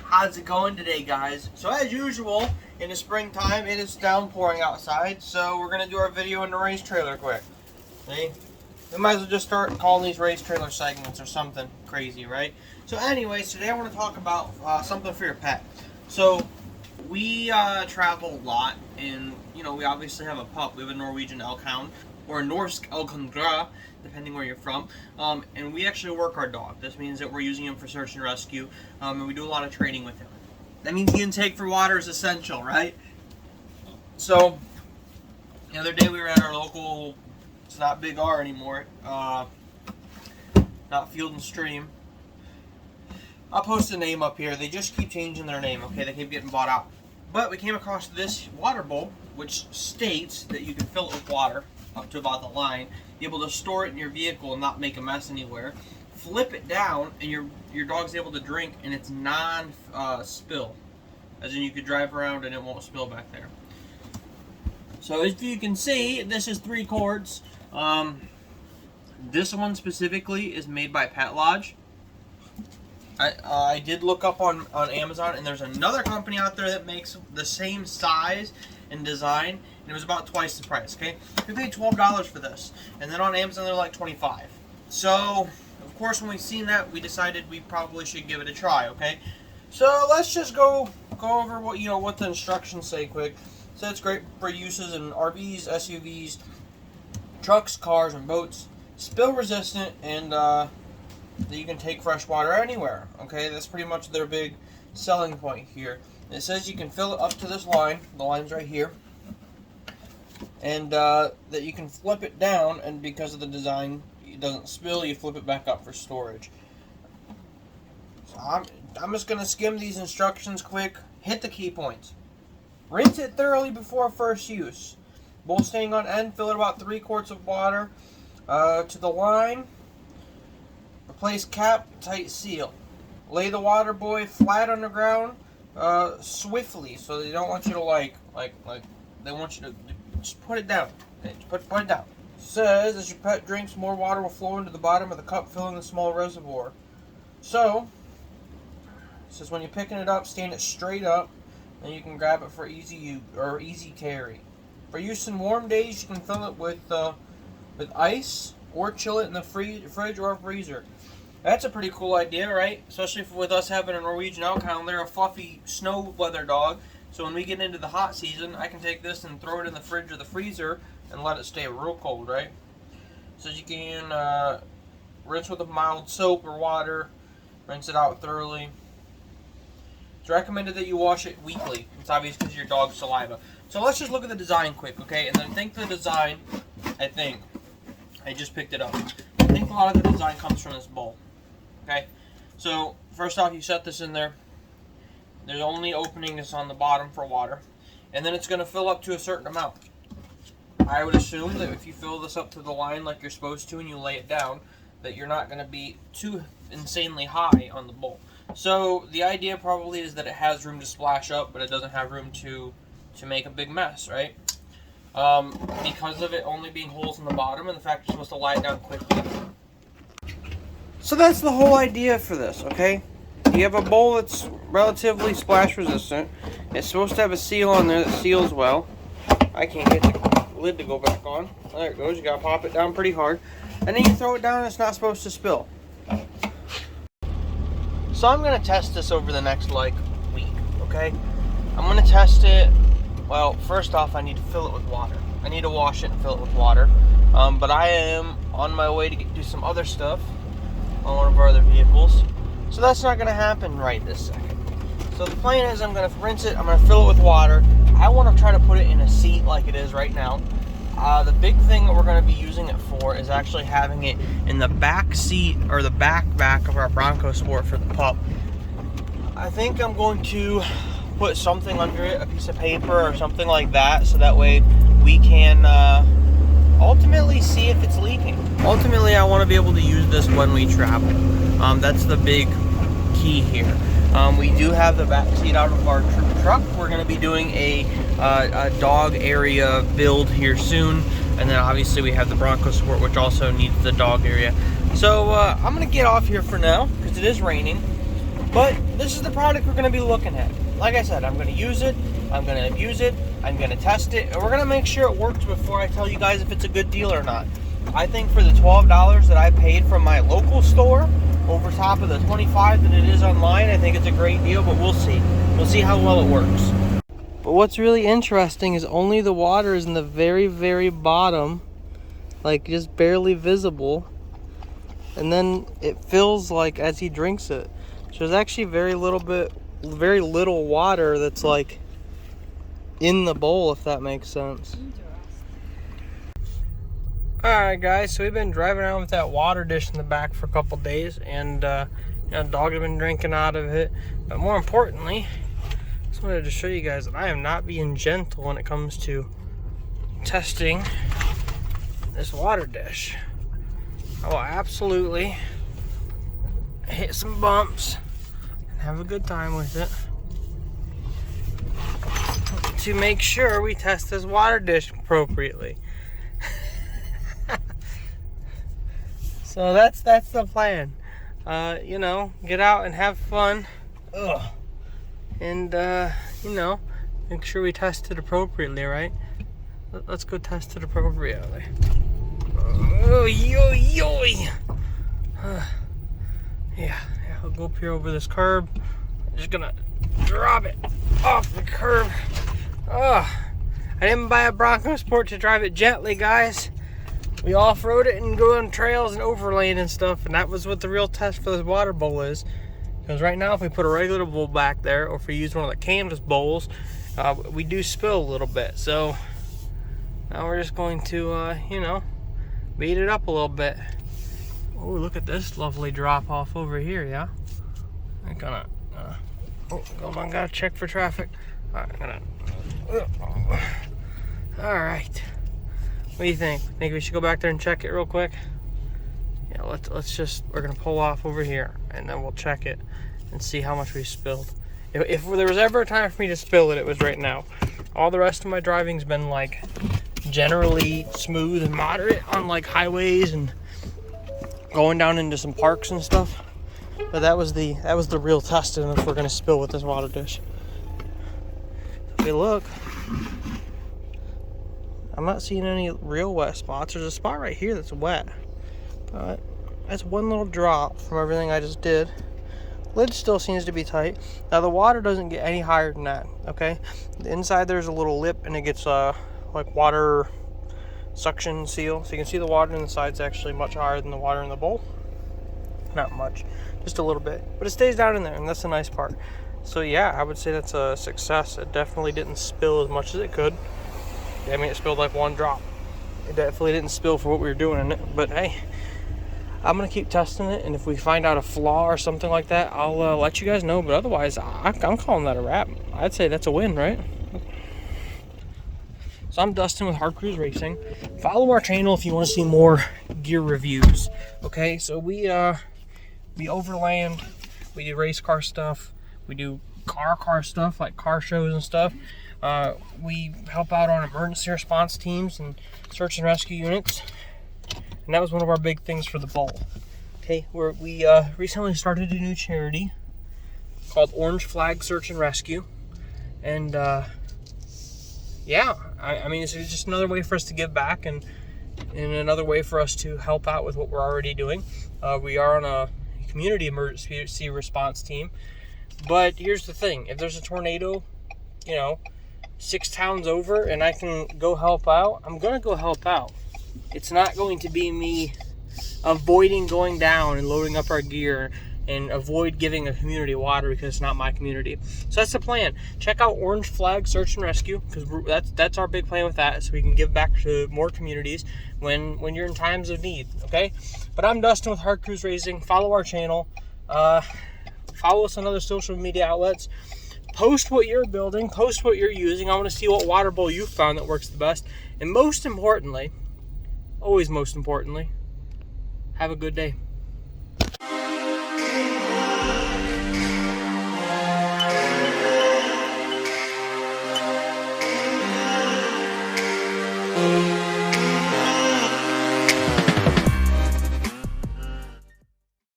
How's it going today, guys? So as usual, in the springtime, it is downpouring outside, so we're going to do our video in the race trailer quick. See? We might as well just start calling these race trailer segments or something crazy, right? So anyways, today I want to talk about something for your pet. So we travel a lot, and we obviously have a pup. We have a Norwegian Elkhound, or a Norsk Elkhound, depending where you're from, and we actually work our dog. This means that we're using him for search and rescue, and we do a lot of training with him. That means the intake for water is essential, right? So the other day we were at our local, it's not Big R anymore, not Field and Stream. I'll post the name up here. They just keep changing their name, okay? They keep getting bought out. But we came across this water bowl, which states that you can fill it with water up to about the line, be able to store it in your vehicle and not make a mess anywhere, flip it down, and your dog's able to drink, and it's non-spill. As in, you could drive around and it won't spill back there. So as you can see, this is 3 quarts. This one specifically is made by Pet Lodge. I did look up on Amazon, and there's another company out there that makes the same size and design, and it was about twice the price, okay? We paid $12 for this, and then on Amazon they're like $25. So, of course, when we seen that, we decided we probably should give it a try, okay? So let's just go over what the instructions say quick. So it's great for uses in RVs, SUVs, trucks, cars, and boats. Spill resistant, and that you can take fresh water anywhere. Okay, that's pretty much their big selling point here. It says you can fill it up to this line. The line's right here, and that you can flip it down, and because of the design, it doesn't spill. You flip it back up for storage. So I'm just gonna skim these instructions quick. Hit the key points. Rinse it thoroughly before first use. Bowl staying on end. Fill it about 3 quarts of water to the line. Replace cap, tight seal. Lay the water buoy flat on the ground swiftly, so they don't want you to they want you to just put it down. Okay, just put it down. Says as your pet drinks, more water will flow into the bottom of the cup, filling the small reservoir. So it says when you're picking it up, stand it straight up, and you can grab it for easy carry. For use in warm days, you can fill it with ice or chill it in the fridge or freezer. That's a pretty cool idea, right? Especially with us having a Norwegian Elkhound. They're a fluffy snow weather dog. So when we get into the hot season, I can take this and throw it in the fridge or the freezer and let it stay real cold, right? So you can rinse with a mild soap or water. Rinse it out thoroughly. It's recommended that you wash it weekly. It's obvious because of your dog's saliva. So let's just look at the design quick, okay? And then the design, I just picked it up. I think a lot of the design comes from this bowl. Okay, so first off, you set this in there. There's only opening this on the bottom for water, and then it's going to fill up to a certain amount. I would assume that if you fill this up to the line like you're supposed to and you lay it down, that you're not going to be too insanely high on the bowl. So the idea probably is that it has room to splash up, but it doesn't have room to make a big mess, right? Because of it only being holes in the bottom and the fact you're supposed to lie it down quickly. So that's the whole idea for this, okay? You have a bowl that's relatively splash resistant. It's supposed to have a seal on there that seals well. I can't get the lid to go back on. There it goes. You gotta pop it down pretty hard. And then you throw it down and it's not supposed to spill. So I'm gonna test this over the next week, okay? I'm gonna test it. Well, first off, I need to fill it with water. I need to wash it and fill it with water. But I am on my way to do some other stuff on one of our other vehicles. So that's not going to happen right this second. So the plan is I'm going to rinse it. I'm going to fill it with water. I want to try to put it in a seat like it is right now. The big thing that we're going to be using it for is actually having it in the back seat or the back of our Bronco Sport for the pup. I think I'm going to put something under it, a piece of paper or something like that, so that way we can ultimately see if it's leaking. Ultimately, I want to be able to use this when we travel. That's the big key here. We do have the back seat out of our truck. We're going to be doing a dog area build here soon, and then obviously we have the Bronco Sport, which also needs the dog area. So I'm going to get off here for now because it is raining. But this is the product we're going to be looking at. Like I said, I'm going to use it, I'm going to abuse it, I'm going to test it, and we're going to make sure it works before I tell you guys if it's a good deal or not. I think for the $12 that I paid from my local store, over top of the $25 that it is online, I think it's a great deal, but we'll see. We'll see how well it works. But what's really interesting is only the water is in the very, very bottom, like just barely visible. And then it fills like as he drinks it. So there's actually very little water that's like in the bowl, if that makes sense. Alright guys, so we've been driving around with that water dish in the back for a couple days, and the dog has been drinking out of it. But more importantly, I just wanted to show you guys that I am not being gentle when it comes to testing this water dish. I will absolutely hit some bumps and have a good time with it to make sure we test this water dish appropriately. So that's the plan. You know, get out and have fun. And you know, make sure we test it appropriately, right? Let's go test it appropriately. Oh, yo, yo. Yeah, I'll go up here over this curb. I'm just gonna drop it off the curb. I didn't buy a Bronco Sport to drive it gently, guys. We off-road it and go on trails and overland and stuff, and that was what the real test for this water bowl is. Because right now, if we put a regular bowl back there, or if we use one of the canvas bowls, we do spill a little bit. So now we're just going to, you know, beat it up a little bit. Oh, look at this lovely drop off over here, yeah? I'm gonna, oh, hold on, gotta check for traffic. All right. What do you think? Think we should go back there and check it real quick? Yeah, we're gonna pull off over here and then we'll check it and see how much we spilled. If there was ever a time for me to spill it, it was right now. All the rest of my driving's been like generally smooth and moderate on like highways and going down into some parks and stuff. But that was the real testing if we're gonna spill with this water dish. If we look, I'm not seeing any real wet spots. There's a spot right here that's wet, but that's one little drop from everything I just did. Lid still seems to be tight. Now the water doesn't get any higher than that, okay? The inside there's a little lip and it gets like water suction seal. So you can see the water in the side's actually much higher than the water in the bowl. Not much, just a little bit. But it stays down in there and that's the nice part. So yeah, I would say that's a success. It definitely didn't spill as much as it could. I mean, it spilled like one drop. It definitely didn't spill for what we were doing in it. But hey, I'm going to keep testing it. And if we find out a flaw or something like that, I'll let you guys know. But otherwise, I'm calling that a wrap. I'd say that's a win, right? So I'm Dustin with Hard Cruise Racing. Follow our channel if you want to see more gear reviews. Okay, so we overland. We do race car stuff. We do car stuff, like car shows and stuff. We help out on emergency response teams and search and rescue units, and that was one of our big things for the bowl. Okay, we recently started a new charity called Orange Flag Search and Rescue, and yeah, I mean, it's just another way for us to give back and another way for us to help out with what we're already doing. We are on a community emergency response team, but here's the thing: if there's a tornado, you know, 6 towns over and I can go help out, I'm gonna go help out. It's not going to be me avoiding going down and loading up our gear and avoid giving a community water because it's not my community. So that's the plan. Check out Orange Flag Search and Rescue, because that's our big plan with that, so we can give back to more communities when you're in times of need. Okay, but I'm Dustin with Hard Cruise Racing. Follow our channel, follow us on other social media outlets. Post what you're building, post what you're using. I want to see what water bowl you found that works the best. And most importantly, always most importantly, have a good day.